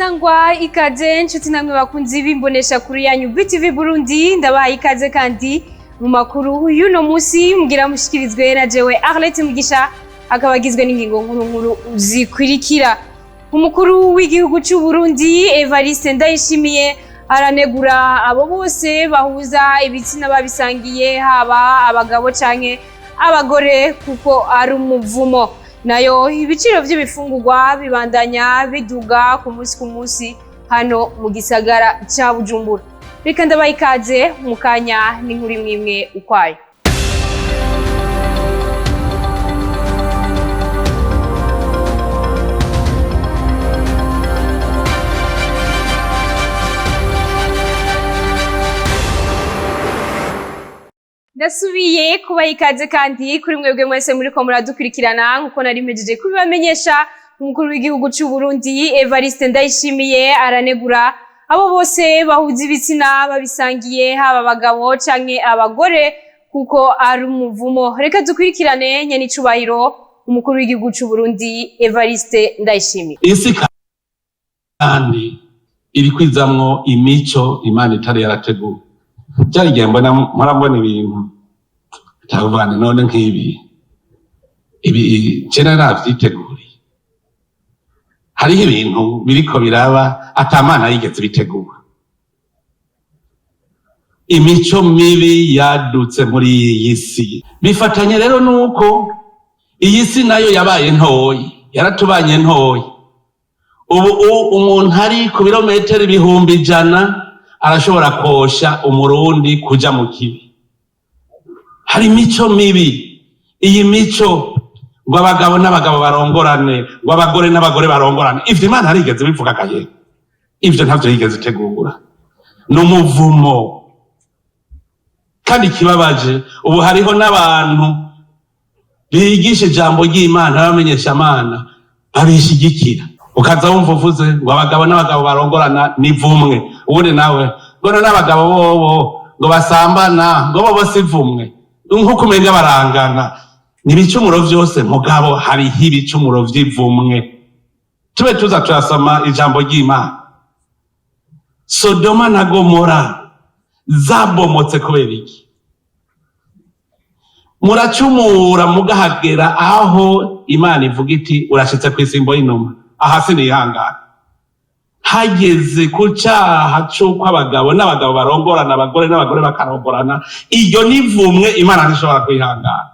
sangwa ikaze nshuti namwe bakunzi bimbonesha kuri yanyu BTV Burundi ndabaha ikaze kandi mu makuru y'uno musi mugira mushikirizwe na jewe Arlette Mugisha akabagizwe n'ingingo nkuru zikurikira. Umukuru w'igihugu cy'u Burundi Evariste Ndayishimiye aranegura abo bose bahuza ibitsina babisangiye haba abagabo canke abagore kuko ari umuvumo. Nayo ibiciro by'ibifungurwa bibandanya biduga ku munsi hano mu gisagara ca Bujumbura. Reka ndabaha ikaze mu kanya n'inkuru imwe ukwayo. Ndasubiye kubaha ikaze kandi kuri mwebwe mwese muriko muradukurikirana nkuko nari mpejeje kubibamenyesha. Umukuru w'igihugu cy'u Burundi Evariste Ndayishimiye aranegura abo bose bahuza ibitsina babisangiye haba abagabo canke abagore kuko ari umuvumo. Reka dukurikirane nyene icubahiro umukuru w'igihugu cy'u Burundi Evariste Ndayishimiye. Isi kandi iri kwizamwo imico Imana itari yarateguye. Cyari gihe murabona ibintu cyavugana none nk'ibi cera navyiteguriye. Hariho ibintu biriko biraba atamana yigeze bitegura. Imico mibi yadutse muri iyi si, bifatanye rero nuko iyi si nayo yabaye ntoyi, yaratubanye ntoyi. Ubu umuntu ari ku birometero ibihumbi 100 arashobora kosha umurundi kuja mu kibi. Hari imico mibi. Iyi mico ngo abagabo n'abagabo barongorane, ngo abagore n'abagore barongorane, ivyo Imana harigeze bivuga kaye. Ivyo ntavyo yigeze itegura. N'umuvumo. Kandi kibabaje ubu hariho n'abantu bigisha ijambo ry'Imana bamenyesha Imana babishigikira. Ukaza wumva uvuze ngo abagabo n'abagabo barongorana nivumwe, ubundi nawe ngo n'abagabo bobo ngo basambana ngo bobo sivumwe, nkuko umenga barangana. N'ibicumuro vyose mugabo hariho ibicumuro vy'ivumwe. Tube tuza turasoma ijambo ry'Imana. Sodoma na Gomora zabomotse kubera iki? Muracumura mugahagera aho Imana ivuga iti urashitse kw'isimbo y'inuma. Aha sinihangana. Hageze ku cyaha c'uko abagabo n'abagabo barongorana, abagore n'abagore bakarongorana, iyo nivumwe Imana ntishobora kwihangana.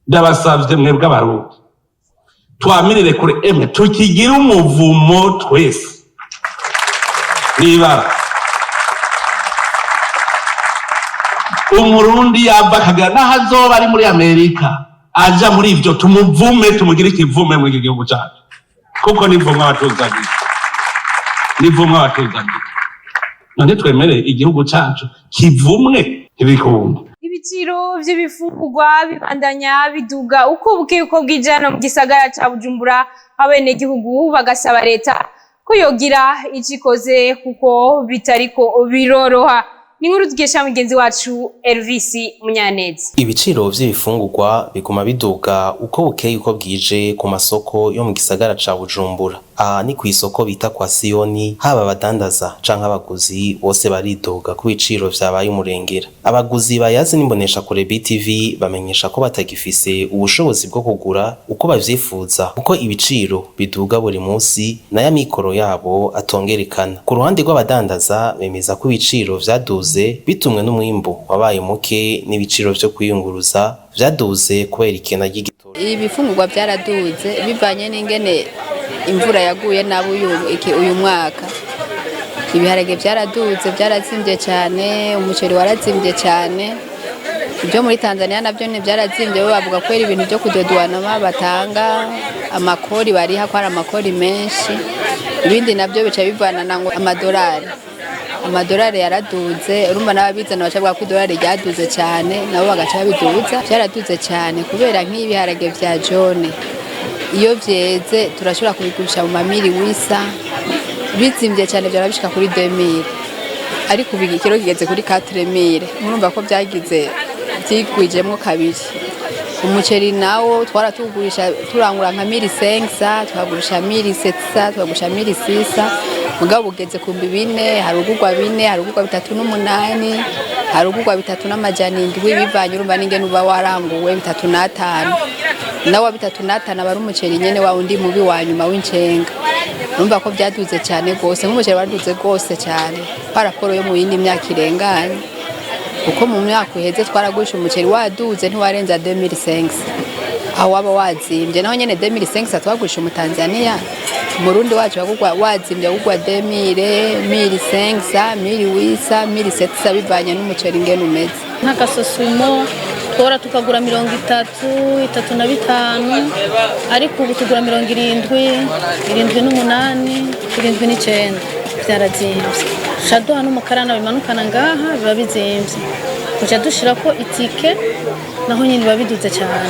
Ndabasavye mwebwe abarundi twamirire kure emwe tukigira umuvumo twese. Niba umurundi yava akagera n'aho azoba ari muri Amerika aja muri ivyo tumuvume, tumugire ikivume mu gihugu cyacu, kuko nivumwe abatuzaniye. Nivumwe abatuzaniye. None twemere igihugu cyacu kivumwe ibikundi. Ibiciro by'ibifungurwa bibandanya biduga uko bukeye uko bwijana mu gisagara ca Bujumbura. Abene gihugu bagasaba leta ko yogira icikoze kuko bitariko biroroha. N'inkuru tugesha mugenzi wacu Elvis Munyaneza. Ibiciro vy'ibifungurwa biguma biduga uko bukeye uko bwije ku masoko yo mu gisagara ca Bujumbura. Aha ni kw'isoko bita kwa Siyoni, haba abadandaza canke abaguzi bose baridoga ku biciro vyabaye umurengera. Abaguzi bayazi n'imbonesha kure BTV bamenyesha ko batagifise ubushobozi bwo kugura uko bavyifuza kuko ibiciro biduga buri munsi n'aya mikoro yabo atongerekana. Ku ruhande rw'abadandaza bemeza ko ibiciro vyaduze bitumwe n'umwimbu wabaye muke n'ibiciro vyo kwiyunguruza vyaduze kubera ikena ry'igitoro. Ibifungurwa vyaraduze bivanye n'ingene imvura yaguye nabo uyu mwaka. Ibiharage vyaraduze, vyarazimvye cyane, umuceri warazimvye cyane. Ibyo muri Tanzania navyo ne vyarazimvye, bo bavuga ko ibintu byo kudodwana batanga amakori bariha ko ari amakori menshi. Ibindi navyo bica bivana ngo amadolari yaraduze. Urumva n'ababizana bacavuga ko idolari ryaduze cyane, nabo bagaca biduza. Vyaraduze cyane kubera nk'ibiharage vya jone iyo vyeze turashobora kubigurisha mu mamiri wisa, bizimvye cyane byarabishika kuri 2000, ariko ubu ikiro kigeze kuri 4000. Murumva ko byagize vyigwijemwo kabiri. Umuceri nawo twaratugurisha turangura nka 1500, twagurisha 1700, twagurisha 1600. mugabo ugeze ku 4 hari ugurwa 4 hari ugurwa 3.8 hari ugurwa 3.7 bivanye urumva n'ingene uba waranguwe 3.5 nawa 3.5 aba ari umuceri nyene wa undi mubi wa nyuma w'incenga urumva ko byaduze cyane gose nk'umuceri waduze gose cyane paraporo yo mu yindi myaka irenganye kuko mu myaka iheze twaragurisha umuceri waduze ntiwarenza 2005 aho waba wazimbye naho nyene 2005 twagurisha mu Tanzania Murundi wacu wazimbye agurwa 2000 1500 1800 1700 bivanye n'umuceri ngene umeze nk'agasosumo twora tukagura 30 35 ariko ubu tugura 70 78 79 byarazimbye shado hano mukarana bimanukana ngaha biba bizimvye kuja dushira ko itike naho nyine biba biduze cyane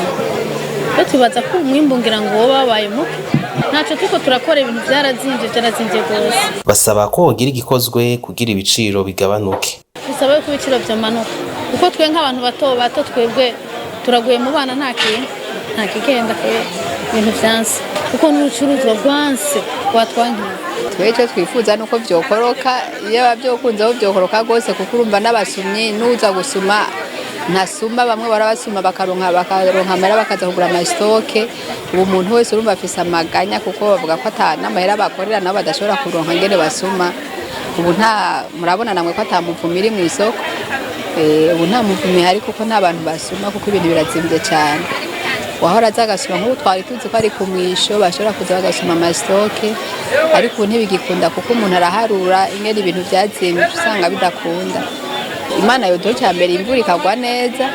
rero tubaza ko umwimbu ngira ngo babaye muke ntacyo tuko turakora ibintu byarazimbye gose basaba ko hogira igikozwe kugira ibiciro bigabanuke bisaba ko ibiciro byamanuka kuko twe nk'abantu bato twebwe turaguye mu bana nta kigenda ibintu byanse kuko n'urucuruzwa rwanse watwangiye tweco twifuza nuko vyokoroka iyo bavyokunze aho vyokoroka gose kuko urumva n'abasumyi nuza gusuma ntasuma bamwe barabasuma bakaronka amahera bakaza kugura amastoke ubu muntu wese urumva afise amaganya kuko bavuga ko ata n'amahera bakorera nabo badashobora kuronka ngene basuma ubu nta murabona namwe ko ata muvumi iri mu isoko ubu nta muvumi hari kuko nta bantu basuma kuko ibintu birazimbye cyane wahora azagasuma nk'ubu twari tuzi ko ari ku mwisho bashobora kuza bagasuma amastoke ariko ntibigikunda kuko umuntu araharura ingene ibintu byazimbye usanga bidakunda Imana yodo cyambere imvura ikagwa neza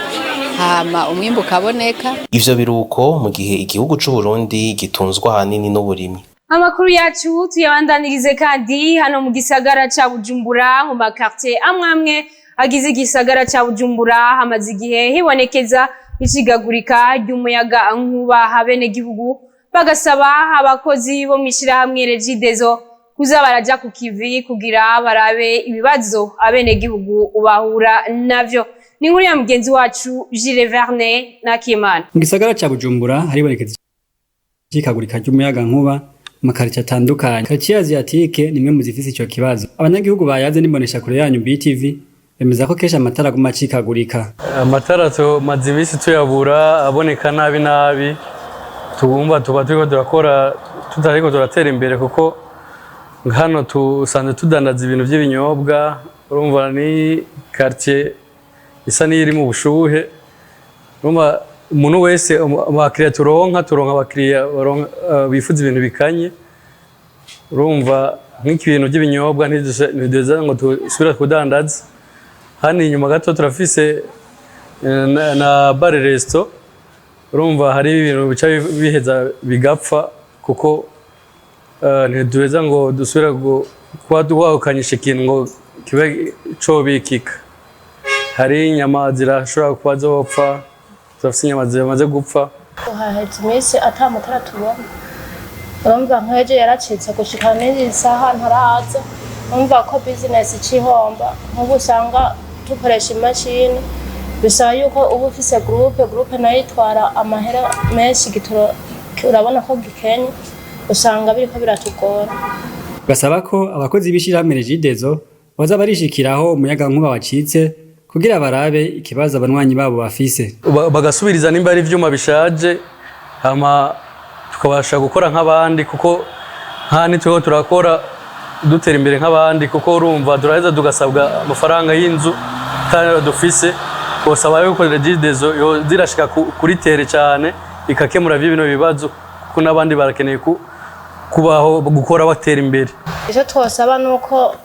hama umwimbu kaboneka ivyo biruko mu gihe igihugu c'u Burundi gitunzwa hanini n'uburimyi Amakuru yacu tuyabandanirize kandi hano mu gisagara ca Bujumbura mu makartie amwamwe agize igisagara ca Bujumbura hamaze igihe hibonekeza icigagurika ry'umuyaga nkuba habene gihugu bagasaba abakozi bo mwishira hamwe Regideso kuza baraja ku kivi kugira barabe ibibazo abene gihugu ubahura navyo ni nkuru ya mugenzi wacu Gilles Verne na Kimana mu gisagara ca Bujumbura haribonekeza ikigagurika ry'umuyaga nkuba makarita atandukanye quartier asiatique nimwe mu zifise ico kibazo abanyagihugu bayaze nimbonesha kure yanyu BTV bemeza ko kesha amatara guma cikagurika amatara to mazimisi tuyabura aboneka nabi tugumba tuba turiko turakora tutariko turatera imbere kuko hano tusanze tudandaza ibintu by'ibinyobwa urumva ni quartier isa n'iri mu bushuhe urumva umuntu wese abakiriya turonka abakiriya bifuza ibintu bikanye urumva nk'ibintu by'ibinyobwa ntideza ngo tusubira kudandaza hano inyuma gato turafise na bare resto urumva hari ibintu bica biheza bigapfa kuko ntideza ngo dusubira kuba duhakanyisha ikintu ngo kibe cobikika hari inyama zirashobora kuba zopfa turafise inyama zimaze gupfa haheze iminsi ata matara tubona urumva nk'ejo yaracitse gushika n'iyi saha ntaraza urumva ko business icihomba nk'ubu usanga dukoresha imashini bisaba yuko uba ufise groupe nayo itwara amahera menshi gitoro urabona ko gikenye usanga biriko biratugora basaba ko abakozi b'ishirahamwe Regideso baza barishikiraho umuyaga nkuba wacitse kugira barabe ikibazo abanwanyi babo bafise bagasubiriza nimba ari ivyuma bishaje hama tukabasha gukora nk'abandi kuko hani tuho turakora dutera imbere nk'abandi kuko urumva turaheza tugasabwa amafaranga y'inzu kandi dufise bosaba yuko Regideso zirashika kuri tere cyane ikakemura bino bibazo kuko n'abandi barakeneye kubaho gukora batera imbere icyo twosaba nuko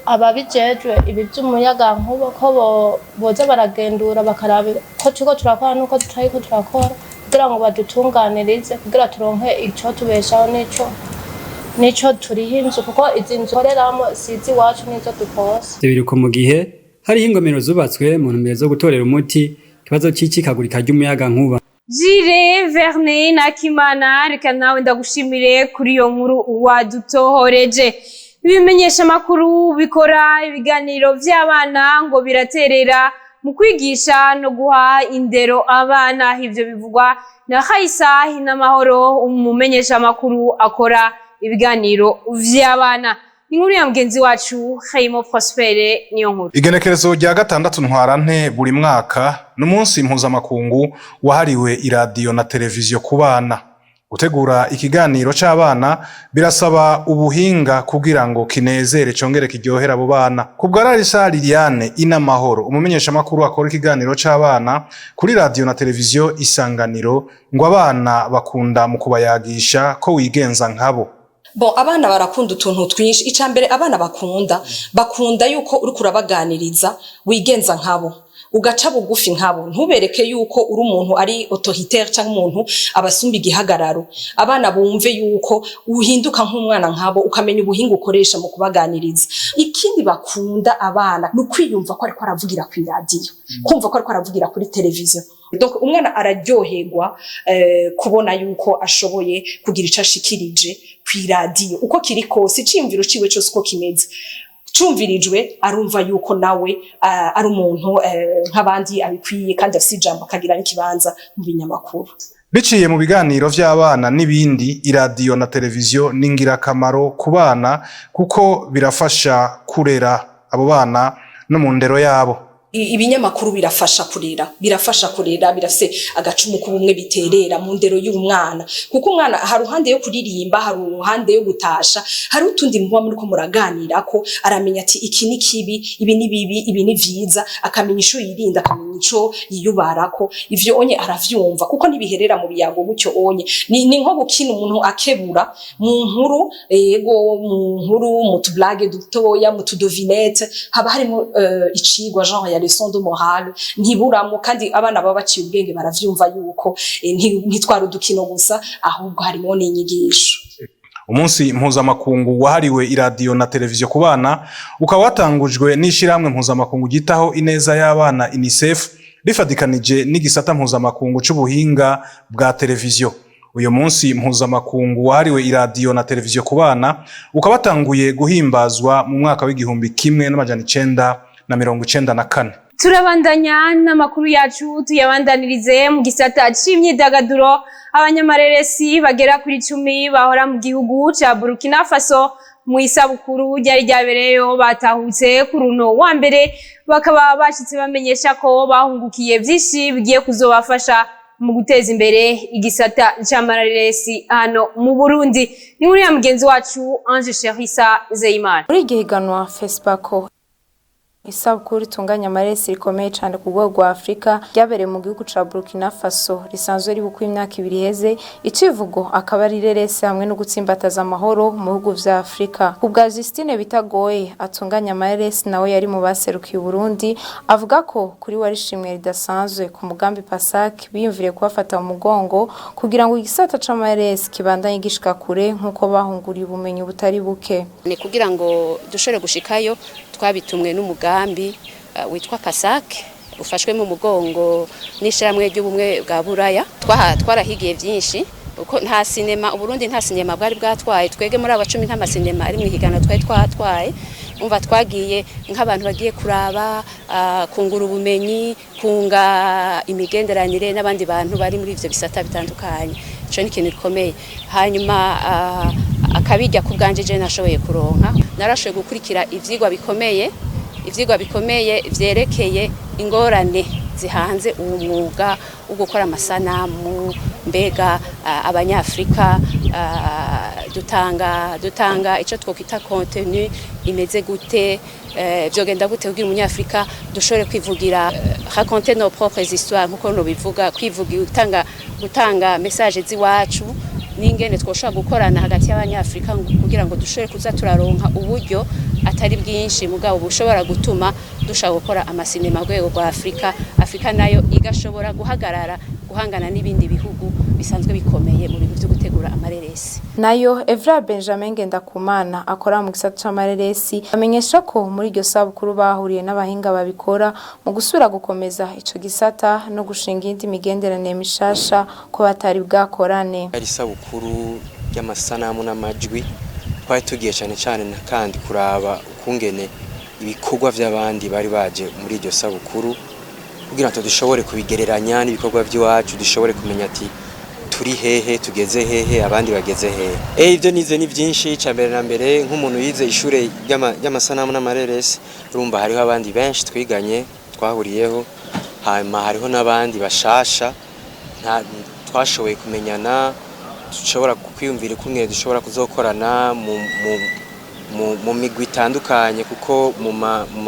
ababijejwe ibi by'umuyaga nkuba ko boza baragendura bakaraba ko turiko turakora nuko tutariko turakora kugira ngo badutunganirize kugira turonke ico tubeshaho nico turiho inzu kuko izi nzu koreramo sizi iwacu nizo dukose biruko mu gihe hariho ingomero zubatswe mu ntumbero zo gutorera umuti ikibazo c'icikagurika ry'umuyaga nkuba Gilles Verne na Kimana reka nawe ndagushimire kuri iyo nkuru wadutohoreje ibimenyesha makuru bikora ibiganiro vy'abana ngo biraterera mu kwigisha no guha indero abana ivyo bivugwa na Khaisa Hinamahoro umumenyesha makuru akora ibiganiro vy'abana inkuru ya mugenzi wacu Khayimo Prospere niyo nkuru. Igenekerezo rya gatandatu ntwarante buri mwaka n'umunsi mpuzamakungu wahariwe iradiyo na televiziyo ku bana. Gutegura ikiganiro c'abana birasaba ubuhinga kugira ngo kinezere congere kiryohera abo bana. Kubwa Larissa Liliane Inamahoro umumenyesha makuru akora ikiganiro c'abana kuri radio na televiziyo Isanganiro ngo abana bakunda mu kubayagisha ko wigenza nkabo. Abana barakunda utuntu twinshi. Icambere abana bakunda yuko uri kurabaganiriza wigenza nkabo, ugaca bugufi nkabo, ntubereke yuko uri umuntu ari autoritaire cyangwa umuntu abasumba igihagararo. Abana bumve yuko uhinduka nk'umwana nkabo, ukamenya ubuhinga ukoresha mu kubaganiriza. Ikindi bakunda abana no kwiyumva ko ariko aravugira ku radio, kumva ko ariko aravugira kuri televiziyo. Donc umwana araryoherwa kubona yuko ashoboye kugira icashikirije ku radio uko kiri kose, cimviro ciwe cyose uko kimeze. Cumvirijwe arumva yuko nawe ari umuntu nk'abandi abikwiye kandi afite ijambo akagira n'ikibanza mu binyamakuru. Biciye mu biganiro vy'abana n'ibindi, iradiyo na televiziyo ni ngirakamaro ku bana kuko birafasha kurera abo bana no mu ndero yabo. Ibinyamakuru birafasha kurera, birafise agacumu kubumwe biterera mu ndero y'umwana, kuko umwana hari ruhande yo kuririmba, hari ruhande yo gutasha, hari utundi muba muri ko muraganira ko aramenya ati iki ni kibi, ibi ni bibi, ibi ni vyiza, akamenya ico yirinda, akamenya ico yiyubarako. Ivyo onye aravyumva kuko nibiherera mu biyago gutyo onye ni nko gukina umuntu akebura mu nkuru, mu tublage dutoya, mu tudovinette, haba harimo icigwa genre ya leçon de morale ntiburamo, kandi abana baba baciye ubwenge baravyumva yuko ntitwara udukino gusa, ahubwo harimo n'inyigisho. Umunsi mpuzamakungu wahariwe iradiyo na televiziyo ku bana ukaba watangujwe n'ishirahamwe mpuzamakungu gitaho ineza y'abana UNICEF rifadikanije n'igisata mpuzamakungu c'ubuhinga bwa televiziyo. Uyu munsi mpuzamakungu wahariwe iradiyo na televiziyo ku bana ukaba watanguye guhimbazwa mu mwaka w'1994. Turabandanya n'amakuru yacu tuyabandanirize mu gisata c'imyidagaduro. Abanyamareresi bagera kuri 10 bahora mu gihugu ca Burkina Faso mu isabukuru ryari ryabereyo batahutse ku runo wa mbere, bakaba bashitse bamenyesha ko bahungukiye vyinshi bigiye kuzobafasha mu guteza imbere igisata c'amareresi hano mu Burundi. Ni muri ya mugenzi wacu Ange Cherissa Zeimana. Muri gihiganwa Fespaco isabukuru itunganya amaresi rikomeye cyane ku rwego rwa Afrika ryabereye mu gihugu ca Burkina Faso, risanzwe ribuka imyaka 2 iheze. Icivugo akaba ari reresi hamwe no gutsimbataza amahoro mu bihugu vya Afrika. Kubwa Justine Bitagoye atunganya amaresi nawe yari mu baserukiye Burundi, avuga ko kuri warishimwe ridasanzwe ku mugambi PASAC biyumviriye kubafata mu mugongo kugira ngo igisata c'amaresi kibandanye gishika kure nkuko bahunguriye ubumenyi butari buke. Ni kugira ngo dushore gushikayo twabitumwe n'umugambi witwa PASAC ufashwe mu mugongo n'ishiramwe ry'ubumwe bwa Buraya. Twarahigiye byinshi uko nta sinema Burundi nta sinema bwari bwatwaye, twege muri aba 10 nta sinema ari mu higana twatwaye. Umva twagiye nk'abantu bagiye kuraba kungura ubumenyi, kunga imigenderanire n'abandi bantu bari muri ivyo bisata bitandukanye. Ico ni ikintu gikomeye. Hanyuma akabijya ku bwanje je nashoboye kuronka, narashoboye gukurikira ivyigwa bikomeye vyerekeye ingorane zihanze uwo mwuga wo gukora amasanamu. Mbega abanyafrika dutanga ico twokwita contenu imeze gute, vyogenda gute kugira umunyafrika dushobore kwivugira, raconter nos propres histoires nkuko no bivuga, kwivugira gutanga message ziwacu n'ingene twoshobora gukorana hagati y'abanyafrika kugira ngo dushobore kuza turaronka uburyo atari bwinshi mugabo bushobora gutuma dushaka gukora amasinema rwego rwa Afrika nayo igashobora guhangana n'ibindi bihugu bisanzwe bikomeye mu bintu byo gutegura amareresi. Nayo Evra Benjamin Ngendakumana akora mu gisata c'amareresi amenyesha ko muri iryo sabukuru bahuriye n'abahinga babikora mu gusubira gukomeza ico gisata no gushinga indi migenderanire mishasha ko batari bwakorane. Ari sabukuru y'amasanamu n'amajwi twari tugiye cyane kandi kuraba ukungene ibikorwa by'abandi bari baje muri iryo sabukuru kugira ngo dushobore kubigereranya n'ibikorwa by'iwacu, dushobore kumenya ati turi hehe tugeze hehe abandi bageze hehe ibyo nize ni byinshi cyambere na mbere nk'umuntu yize ishure y'amasanamu n'amareresi urumva hariho abandi benshi twiganye twahuriyeho hanyuma hariho n'abandi bashasha twashoboye kumenyana dushobora kwiyumvira kumwe dushobora kuzokorana mu migwi itandukanye kuko mu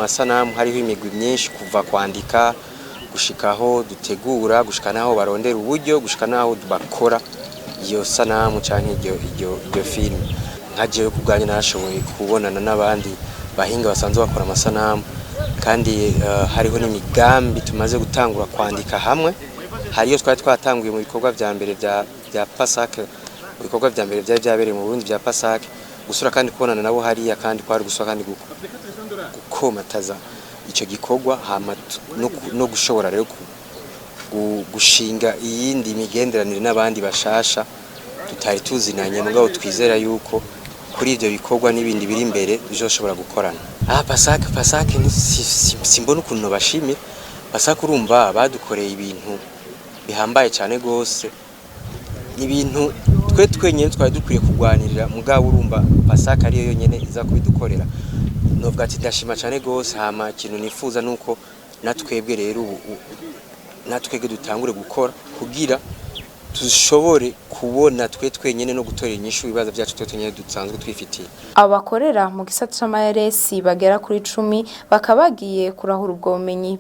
masanamu hariho imigwi myinshi kuva kwandika gushikaho dutegura gushika naho barondera uburyo gushika naho bakora iyo sanamu canke iryo film nkajewe kubwanye narashoboye kubonana n'abandi bahinga basanzwe bakora amasanamu kandi hariho n'imigambi tumaze gutangura kwandika hamwe hariyo twari twatanguye mu bikorwa vya mbere vya Pasaka mu bikorwa vya mbere byabereye mu Burundi vya Pasaka gusura kandi kubonana nabo hariya kandi kwari gusura kandi gukomataza ico gikorwa hama no gushobora rero gushinga iyindi migenderanire n'abandi bashasha tutari tuzinanye mugabo twizera yuko kuri ivyo bikorwa n'ibindi biri imbere bizoshobora gukorana Pasaka simbona ukuntu bashimye Pasaka urumva badukoreye ibintu bihambaye cyane gose ibintu twe twenyene twari dukwiye kugwanirira mugabo urumva Pasaka ariyo yonyene iza kubidukorera novuga ati ndashima cyane gose hama ikintu nifuza nuko natwebwe rero natwebwe dutangure gukora kugira tushobore kubona twe twenyene no gutorera inyishu ibibazo byacu twe twenyene dusanzwe twifitiye abakorera mu gisata c'amaresi bagera kuri 10 bakabagiye kurahura ubwo bumenyi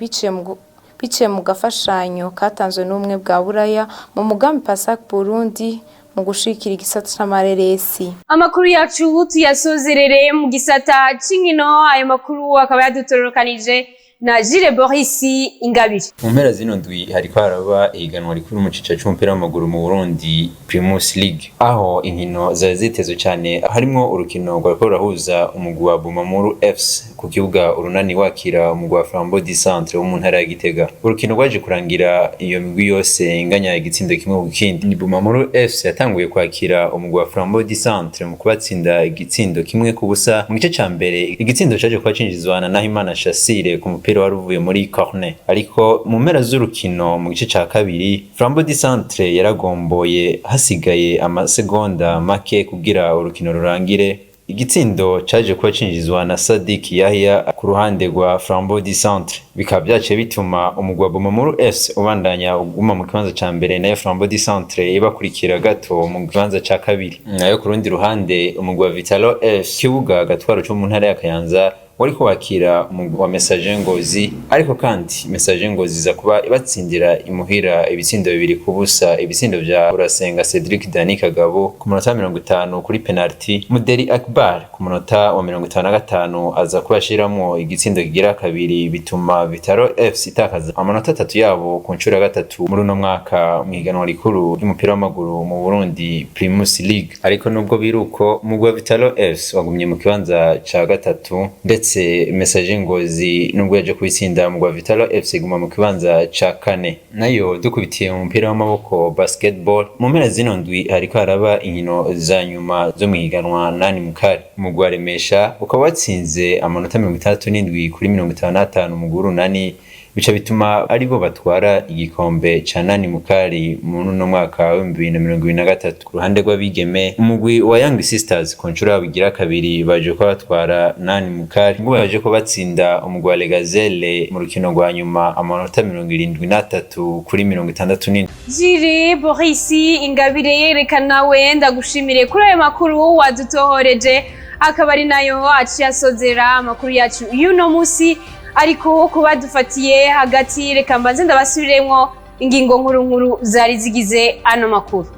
biciye mu gafashanyo katanzwe n'umwe bwa Buraya mu mugambi Pasaka Burundi mu gushikira igisata c'amareresi. Amakuru yacu tuyasozerere mu gisata c'inkino, ayo makuru akaba yadutororokanije na Jire Boris Ingabire. Mu mpera zino ndwi hariko haraba ihiganwa rikuru mu cica c'umupira w'amaguru mu Burundi Primus League, aho inkino zari zitezwe cyane harimo urukino rwariko rurahuza umugwi wa Bumamuru FC ku kibuga urunani wakira umugwi wa Flambeau du Centre wo mu ntara ya Gitega. Urukino rwaje kurangira iyo migwi yose inganya igitsindo kimwe ku kindi. Ni Bumamuru FC yatanguye kwakira umugwi wa Flambeau du Centre mu kubatsinda igitsindo kimwe ku busa mu gice ca mbere. Igitsindo caje kwacinjizwa na Nahimana Shassire ku mupira wari uvuye muri corner, ariko mu mpera z'urukino mu gice ca kabiri Flambeau du Centre yaragomboye hasigaye amasegonda make kugira urukino rurangire. Igitsindo caje kuba cinjizwa na Sadik Yahya ku ruhande rwa Flambeau du Centre, bikaba byace bituma umugwi wa Bumamuru FC ubandanya uguma mu kibanza ca mbere nayo Flambeau du Centre ibakurikira gato mu kibanza ca kabiri. Nayo ku rundi ruhande umugwi wa Vitalo FC kibuga gatwaro cyo mu ntara ya Kayanza wariko wakira umugwi wa Messager Ngozi, ariko kandi Messager Ngozi za kuba ibatsindira imuhira ibitsindo bibiri ku busa. Ibitsindo vya Urasenga Cedric Dani Kagabo ku munota 50 kuri penalty, Muderi Akbar ku munota wa 55 aza kubashiramo igitsindo kigira kabiri, bituma Vitaro FC itakaza amanota 3 yabo ku ncuro ya gatatu muri uno mwaka mu higanwa rikuru ry'umupira w'amaguru mu Burundi Primus League. Ariko nubwo biruko umugwi wa Vitalo FC wagumye mu kibanza ca gatatu, ndetse Messager Ngozi nubwo yaje kubitsinda mu Vitalo FC guma mu kibanza ca kane. Nayo dukubitiye mu mupira w'amaboko basketball, mu mpera zino ndwi hariko haraba inkino za nyuma zo mu higanwa nani mukari. Umugwi wa Remesha ukaba watsinze amanota 67 kuri 55 mu Urunani, bica bituma aribo batwara igikombe ca nani mukari mu no mwaka wa 2023. Ku ruhande rw'abigeme umugwi wa Young Sisters ku ncuro yabigira kabiri baje ko batwara nani mukari, ngo baje ko batsinda umugwi wa Legazelle mu rukino rwa nyuma amanota 73 kuri 64. Jire Boris Ingabire yerekana we ndagushimire kuri ayo makuru wadutohoreje, akaba ari nayo aciye asozera amakuru yacu y'uno musi. Ariko kuba dufatiye hagati reka mbanze ndabasubiremwo ingingo nkuru zari zigize ano makuru.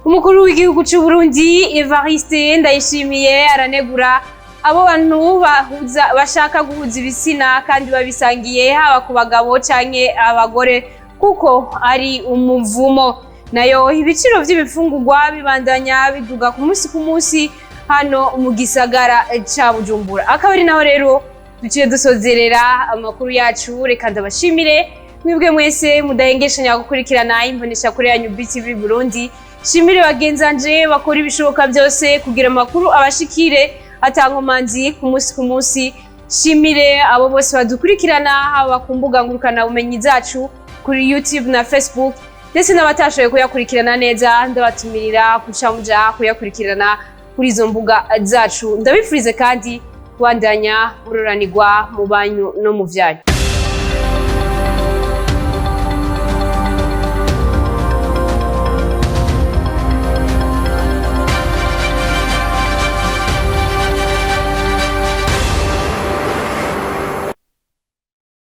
Umukuru w'igihugu cy'u Burundi Evariste Ndayishimiye aranegura abo bantu bashaka guhuza ibisina kandi babisangiye haba ku bagabo canke abagore kuko ari umuvumo. Nayo ibiciro by'ibifungurwa bibandanya biduga ku munsi hano mu gisagara ca Bujumbura. Akaba ari naho rero duciye dusozerera amakuru yacu. Reka ndabashimire mwebwe mwese mudahengeshanya gukurikirana imbonesha kuri yanyu BTV Burundi. Shimire bagenzanje bakora ibishoboka byose kugira amakuru abashikire atankomanzi ku munsi. Shimire abo bose badukurikirana haba ku mbuga ngurukana bumenyi zacu kuri YouTube na Facebook. ndetse n'abatashoboye kuyakurikirana neza ndabatumirira kuca muja kuyakurikirana kuri izo mbuga zacu. Ndabifurize kandi kubandanya muroranirwa mu banyu no mu vyanyu.